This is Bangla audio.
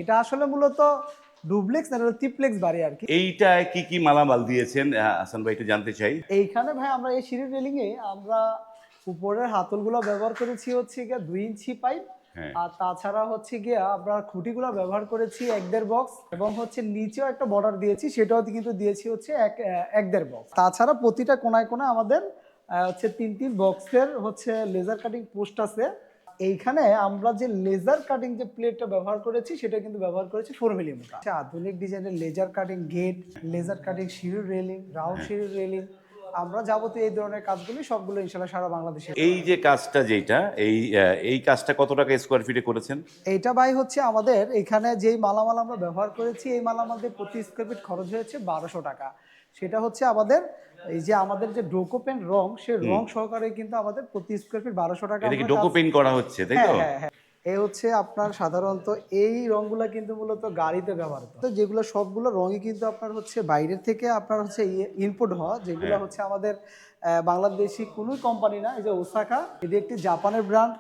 এটা আসলে মূলত ডুপ্লেক্স না ট্রিপ্লেক্স বাড়ি আর কি। এইটায় কি কি মালামাল দিয়েছেন হাসান ভাই, একটু জানতে চাই। এইখানে ভাই আমরা এই সিঁড়ির রেলিং এ আমরা উপরের হাতলগুলো ব্যবহার করেছি হচ্ছে গিয়ে 2 ইঞ্চি পাইপ। হ্যাঁ। আর তাছাড়া হচ্ছে গিয়ে আমরা খুঁটিগুলো ব্যবহার করেছি 1.5 বক্স এবং হচ্ছে নিচেও একটা বর্ডার দিয়েছি, সেটাও কিন্তু দিয়েছি হচ্ছে 1.5 বক্স। তাছাড়া প্রতিটা কোনায় কোনায় আমাদের হচ্ছে 3 বক্সের হচ্ছে লেজার কাটিং পোস্ট আছে। এইখানে আমরা যে লেজার কাটিং যে প্লেটটা ব্যবহার করেছি সেটা কিন্তু ব্যবহার করেছি 4 মিলিমিটার। আধুনিক ডিজাইনের laser cutting gate, laser cutting সিঁড়ির রেলিং, রাউন্ড সিঁড়ির রেলিং, আমরা যাবতীয় এই ধরনের কাজগুলি সবগুলো ইনশাল্লাহ সারা বাংলাদেশে। এই যে কাজটা যেটা এই কাজটা কত টাকা স্কোয়ার ফিটে করেছেন? এইটা ভাই হচ্ছে আমাদের এখানে যেই মালামাল আমরা ব্যবহার করেছি এই মালামাল দিয়ে প্রতি স্কোয়ার ফিট খরচ হয়েছে 1200 টাকা। সেটা হচ্ছে আমাদের এই যে আমাদের যে ডোকো পেন্ট রং, সেই রং সহকারে কিন্তু আমাদের প্রতি স্কোয়ার ফিট 1200 টাকা। এটা কি ডোকো পেইন্ট করা হচ্ছে, তাই তো? হ্যাঁ হ্যাঁ হ্যাঁ। এই হচ্ছে আপনার সাধারণত এই রংগুলো কিন্তু মূলত গাড়িতে ব্যবহার হতো, যেগুলো সবগুলো রঙই কিন্তু আপনার হচ্ছে বাইরের থেকে আপনার হচ্ছে ইনপুট হওয়া, যেগুলো হচ্ছে আমাদের বাংলাদেশি কোনো কোম্পানি না। এই যে ওসাকা, এটি একটি জাপানের ব্র্যান্ড।